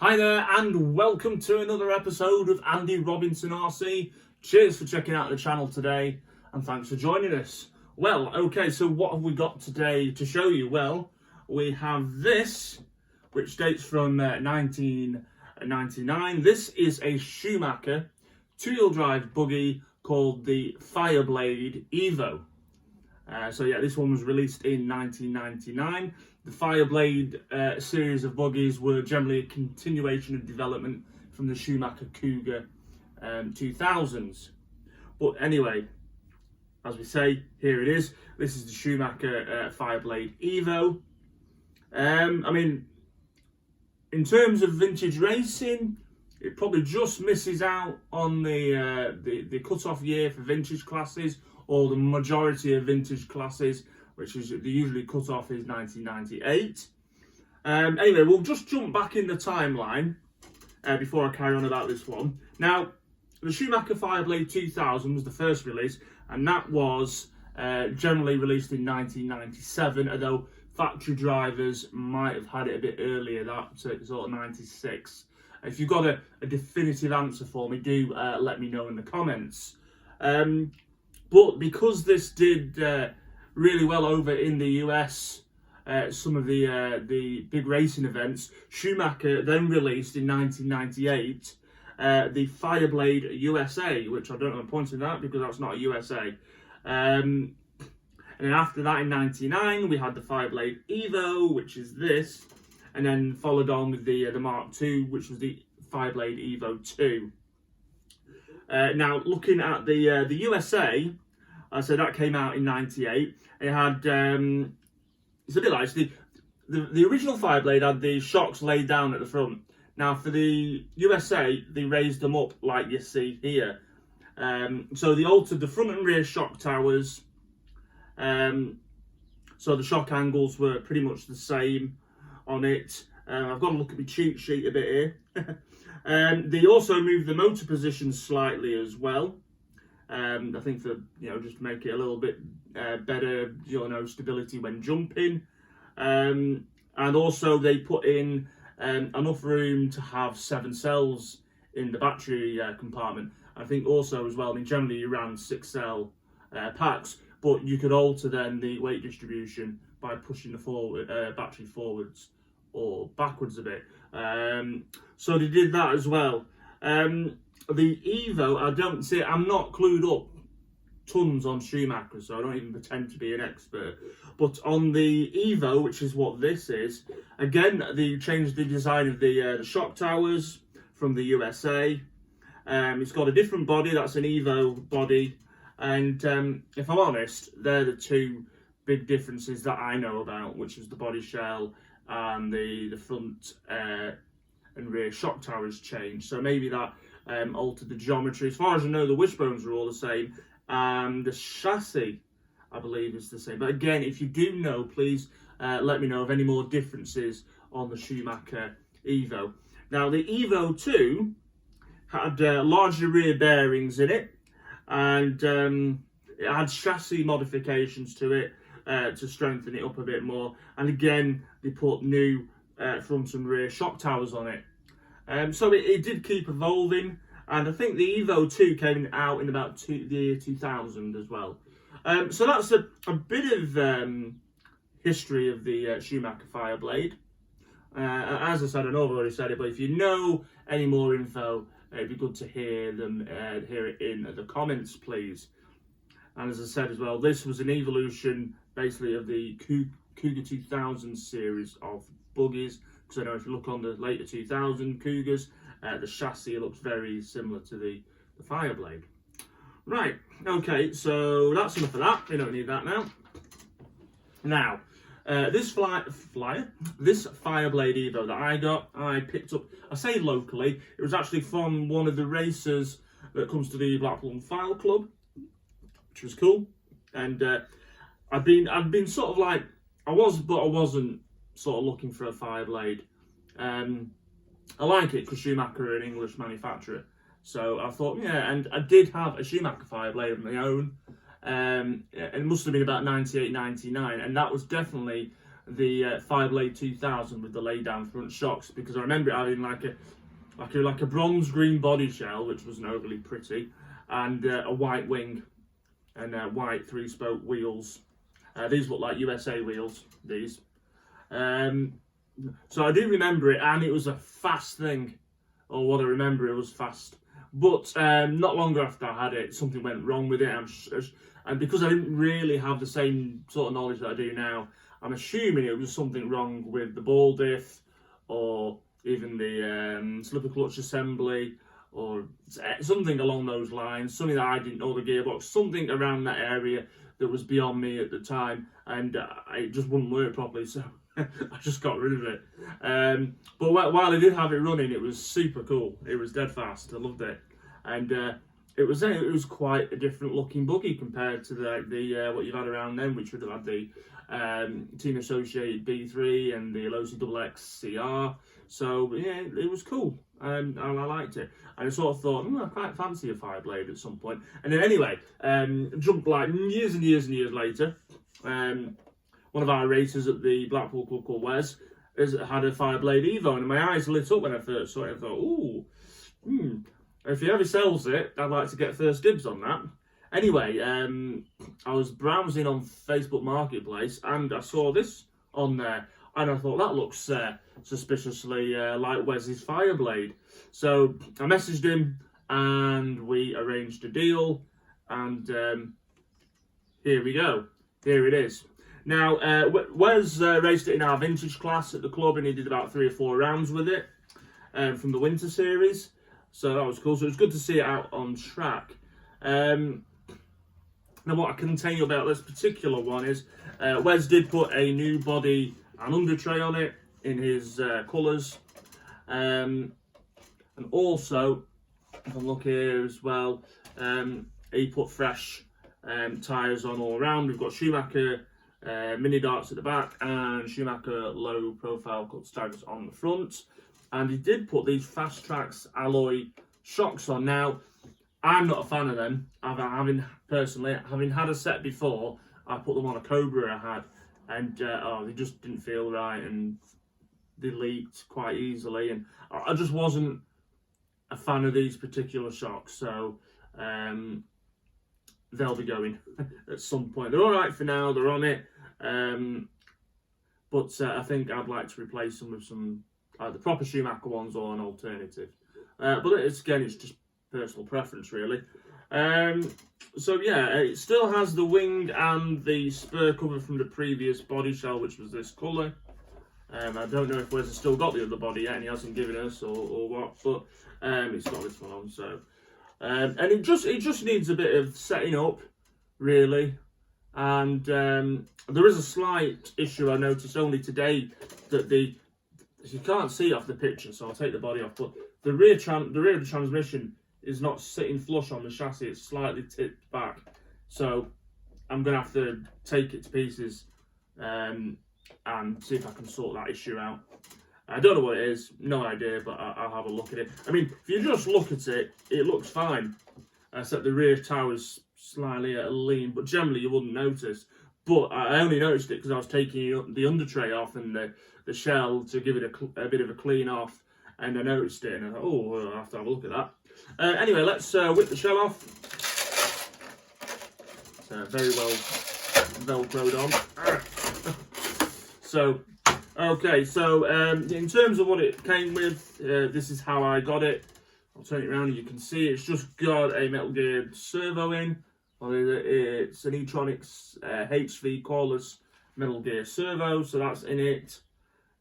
Hi there and welcome to another episode of Andy Robinson RC. Cheers for checking out the channel today and thanks for joining us. Well, okay, so what have we got today to show you? Well, we have this, which dates from 1999. This is a Schumacher two-wheel drive buggy called the Fireblade Evo. So yeah, this one was released in 1999. The Fireblade series of buggies were generally a continuation of development from the Schumacher Cougar 2000s. But anyway, as we say, here it is. This is the Schumacher Fireblade Evo. I mean, in terms of vintage racing, it probably just misses out on the cut-off year for vintage classes, or the majority of vintage classes, which is the usually cut off is 1998. Anyway, we'll just jump back in the timeline before I carry on about this one. Now, the Schumacher Fireblade 2000 was the first release, and that was generally released in 1997, although factory drivers might have had it a bit earlier, that sort of 96. If you've got a definitive answer for me, do let me know in the comments. But because this did really well over in the US, some of the big racing events, Schumacher then released in 1998 the Fireblade USA, which I don't know I'm pointing at because that's not a USA. And then after that in 99 we had the Fireblade Evo, which is this, and then followed on with the Mark II, which was the Fireblade Evo 2. Now looking at the USA, so that came out in 98. It had, it's a bit like, the original Fireblade had the shocks laid down at the front. Now for the USA, they raised them up like you see here. So they altered the front and rear shock towers. So the shock angles were pretty much the same on it. I've got to look at my cheat sheet a bit here. They also moved the motor position slightly as well. I think for, just to make it a little bit better, stability when jumping. And also they put in enough room to have 7 cells in the battery compartment. I think also as well, I mean, generally you ran 6 cell packs, but you could alter then the weight distribution by pushing the battery forwards or backwards a bit. So they did that as well. The Evo, I'm not clued up tons on Schumacher, so I don't even pretend to be an expert. But on the Evo, which is what this is, again, they changed the design of the shock towers from the USA. It's got a different body, that's an Evo body. And if I'm honest, they're the two big differences that I know about, which is the body shell and the front and rear shock towers changed. So maybe that altered the geometry. As far as I know, the wishbones are all the same. The chassis, I believe, is the same. But again, if you do know, please let me know of any more differences on the Schumacher Evo. Now, the Evo 2 had larger rear bearings in it, and it had chassis modifications to it to strengthen it up a bit more. And again, they put new front and rear shock towers on it. So it did keep evolving, and I think the Evo 2 came out in about the year 2000 as well. So that's a bit of history of the Schumacher Fireblade. As I said, I know I've already said it, but if you know any more info, it'd be good to hear it in the comments, please. And as I said as well, this was an evolution basically of the Cougar 2000 series of buggies. Because I know if you look on the later 2000 Cougars, the chassis looks very similar to the Fireblade. Right, okay, so that's enough of that. We don't need that now. Now, this Fireblade Evo that I picked up, I say locally, it was actually from one of the racers that comes to the Blackpool File Club, which was cool. And I've been sort of like, I wasn't sort of looking for a Fireblade. I like it because Schumacher are an English manufacturer, so I thought, yeah, and I did have a Schumacher Fireblade of my own. It must have been about 98, 99, and that was definitely the Fireblade 2000 with the lay down front shocks, because I remember it having like a bronze green body shell, which wasn't overly pretty, and a white wing and white 3-spoke wheels. These look like USA wheels, these. So I do remember it, and it was a fast thing, or what I remember, it was fast. But not long after I had it, something went wrong with it, and because I didn't really have the same sort of knowledge that I do now, I'm assuming it was something wrong with the ball diff, or even the slipper clutch assembly, or something along those lines, something that I didn't know, the gearbox, something around that area that was beyond me at the time, and it just wouldn't work properly, so I just got rid of it. But while I did have it running, it was super cool. It was dead fast. I loved it, and it was quite a different looking buggy compared to the what you've had around then, which would have had the Team Associated B3 and the Losi XX CR. So yeah, it was cool, and I liked it. And I sort of thought, I quite fancy a Fireblade at some point. And then anyway, jumped like years and years and years later. One of our racers at the Blackpool club called Wes had a Fireblade Evo, and my eyes lit up when I first saw it. I thought, ooh, if he ever sells it, I'd like to get first dibs on that. Anyway, I was browsing on Facebook Marketplace, and I saw this on there, and I thought, that looks suspiciously like Wes's Fireblade. So I messaged him, and we arranged a deal, and here we go. Here it is. Now, Wes raced it in our vintage class at the club, and he did about 3 or 4 rounds with it from the winter series. So that was cool. So it was good to see it out on track. Now, what I can tell you about this particular one is Wes did put a new body and under tray on it in his colours. And also, if I look here as well, he put fresh tyres on all around. We've got Schumacher mini darts at the back and Schumacher low profile cut tags on the front. And he did put these Fast Tracks alloy shocks on. Now, I'm not a fan of them. Having had a set before, I put them on a Cobra I had, and they just didn't feel right, and they leaked quite easily, and I just wasn't a fan of these particular shocks. So they'll be going at some point. They're all right for now. They're on it, but I think I'd like to replace them with some the proper Schumacher ones or an alternative. But it's just personal preference, really. So yeah, it still has the wing and the spur cover from the previous body shell, which was this colour. I don't know if Wes has still got the other body yet, and he hasn't given us or what, but it's got this one on. So and it just needs a bit of setting up, really. And there is a slight issue I noticed only today, that you can't see it off the picture, so I'll take the body off, but the rear of the transmission is not sitting flush on the chassis, it's slightly tipped back. So I'm going to have to take it to pieces and see if I can sort that issue out. I don't know what it is, no idea, but I'll have a look at it. I mean, if you just look at it, it looks fine, except the rear tower is slightly at a lean, but generally you wouldn't notice. But I only noticed it because I was taking the under tray off and the shell to give it a bit of a clean off, and I noticed it, and I thought, oh, I'll have to have a look at that. Anyway, let's whip the shell off. It's very well velcroed on. So, okay, so in terms of what it came with, this is how I got it. I'll turn it around and you can see it's just got a metal geared servo in. It's an E-tronics HV cordless metal gear servo, so that's in it.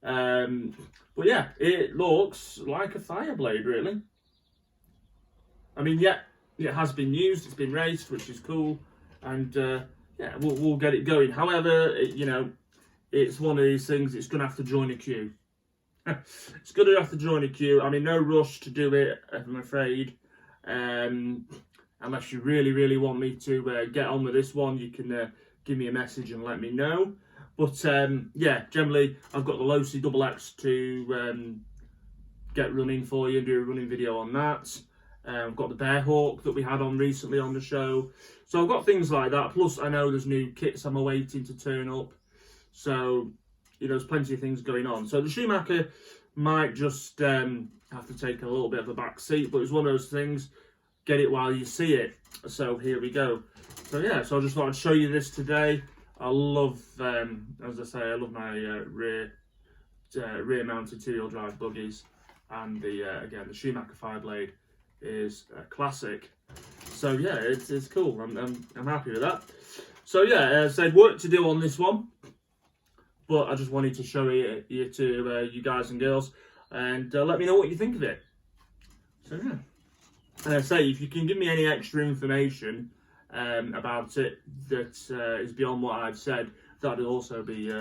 But yeah, it looks like a Fireblade, really. I mean, yeah, it has been used, it's been raced, which is cool, and yeah, we'll get it going. However, it's one of these things, it's going to have to join a queue. It's going to have to join a queue. I'm in no rush to do it, I'm afraid. Unless you really, really want me to get on with this one, you can give me a message and let me know. But yeah, generally, I've got the Losi XX to get running for you and do a running video on that. I've got the Bearhawk that we had on recently on the show. So I've got things like that. Plus, I know there's new kits I'm awaiting to turn up. So you know, there's plenty of things going on. So the Schumacher might just have to take a little bit of a back seat, but it's one of those things, get it while you see it. So here we go. So yeah, so I just thought I'd show you this today. I love, as I say, I love my rear mounted two-wheel drive buggies, and again, the Schumacher Fireblade is a classic. So yeah, it's cool. I'm happy with that. So yeah, as I said, work to do on this one, but I just wanted to show it to you guys and girls, and let me know what you think of it. So yeah, and I say, if you can give me any extra information about it that is beyond what I've said, that'd also be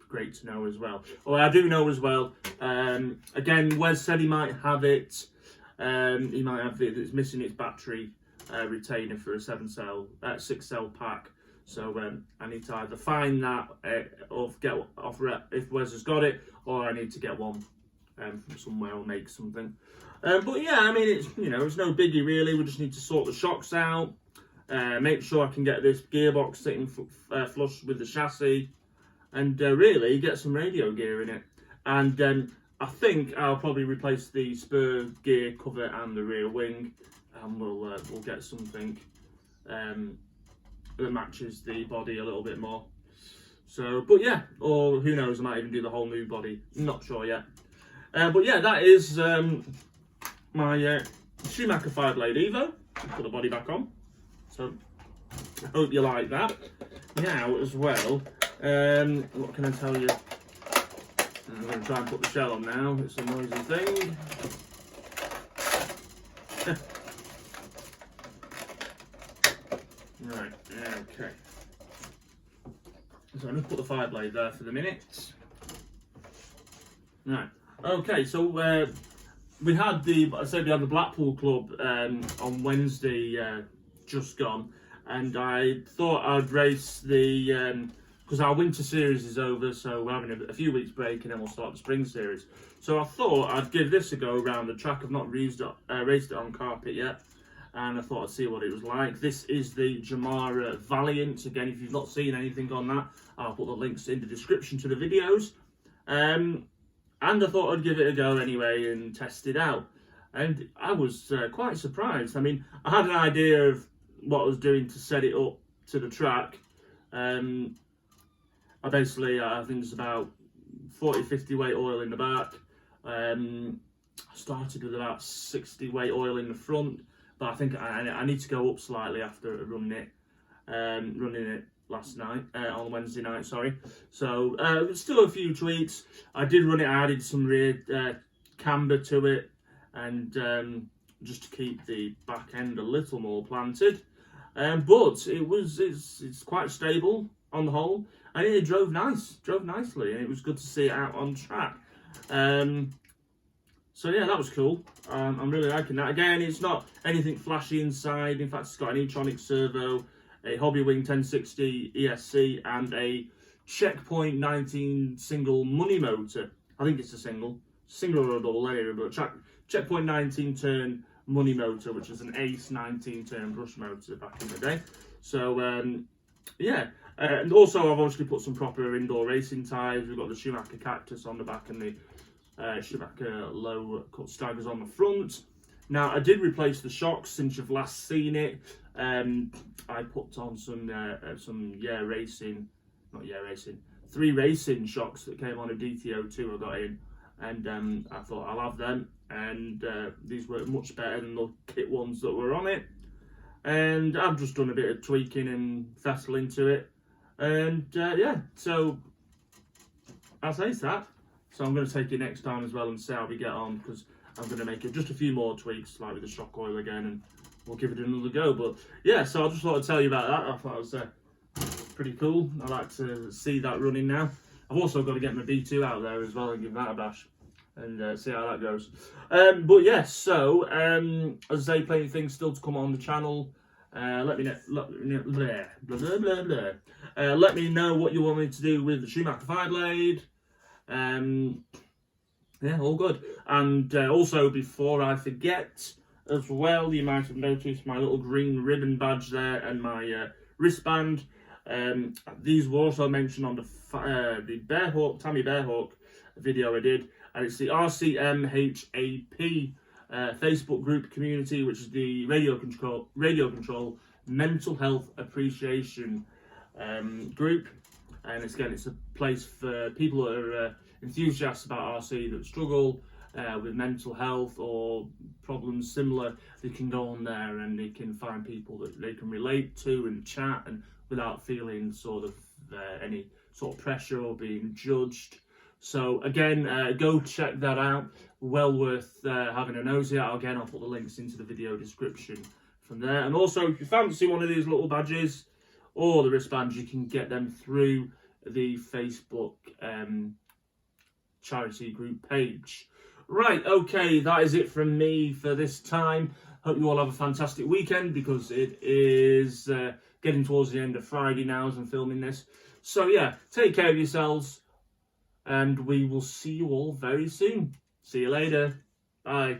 great to know as well. Or I do know as well. Again, Wes said he might have it. He might have it. It's missing its battery retainer for a 6-cell pack. So I need to either find that or get off if Wes has got it, or I need to get one from somewhere or make something. But yeah, I mean, it's, you know, it's no biggie really. We just need to sort the shocks out, make sure I can get this gearbox sitting flush with the chassis, and really get some radio gear in it. And I think I'll probably replace the spur gear cover and the rear wing, and we'll get something that matches the body a little bit more. So, but yeah, or who knows, I might even do the whole new body. I'm not sure yet. But yeah, that is my Schumacher Fireblade Evo. Put the body back on. So I hope you like that. Now as well, what can I tell you? I'm going to try and put the shell on now. It's a noisy thing. Right, okay. So I'll just put the Fireblade there for the minute. Right, okay, so we had the Blackpool Club on Wednesday just gone, and I thought I'd race the, because our winter series is over, so we're having a few weeks break and then we'll start the spring series. So I thought I'd give this a go around the track. I've not raced it on carpet yet, and I thought I'd see what it was like. This is the Jamara Valiant. Again, if you've not seen anything on that, I'll put the links in the description to the videos. And I thought I'd give it a go anyway and test it out. And I was quite surprised. I mean, I had an idea of what I was doing to set it up to the track. I think it's about 40-50 weight oil in the back. I started with about 60 weight oil in the front, but I think I need to go up slightly after running it last night, on Wednesday night, sorry. So still a few tweaks. I did run it, I added some rear camber to it, and just to keep the back end a little more planted. But it's quite stable on the whole, and it drove nicely, and it was good to see it out on track. So yeah, that was cool. I'm really liking that. Again, it's not anything flashy inside. In fact, it's got an e-tronic servo, a Hobbywing 1060 ESC, and a Checkpoint 19 single money motor. I think it's a single or a double anyway, but Checkpoint 19 turn money motor, which is an Ace 19 turn brush motor back in the day. So yeah, and also I've obviously put some proper indoor racing tyres. We've got the Schumacher Cactus on the back and the Schumacher low cut staggers on the front. Now I did replace the shocks since you've last seen it. I put on some 3 racing shocks that came on a DTO2 I got in, and I thought I'll have them, and these were much better than the kit ones that were on it. And I've just done a bit of tweaking and fettling to it, and yeah, so I'll say that. So I'm going to take it next time as well and see how we get on, because I'm going to make it just a few more tweaks, like with the shock oil again, and we'll give it another go. But yeah, so I just thought I'd tell you about that. I thought it was pretty cool. I like to see that running now. I've also got to get my B2 out there as well and give that a bash and see how that goes. But yes, yeah, so as I say, plenty of things still to come on the channel. Let me know what you want me to do with the Schumacher Fireblade. Yeah, all good. And also, before I forget as well, you might have noticed my little green ribbon badge there and my wristband. These were also mentioned on the Tammy Bearhawk video I did, and it's the RCMHAP Facebook group community, which is the radio control mental health appreciation group. And it's a place for people that are enthusiasts about RC that struggle with mental health or problems similar. They can go on there and they can find people that they can relate to and chat, and without feeling sort of any sort of pressure or being judged. So again, go check that out. Well worth having a nosy at. Again, I'll put the links into the video description from there. And also, if you fancy one of these little badges or the wristbands, you can get them through the Facebook charity group page. Right, okay, that is it from me for this time. Hope you all have a fantastic weekend, because it is getting towards the end of Friday now as I'm filming this. So yeah, take care of yourselves, and we will see you all very soon. See you later. Bye.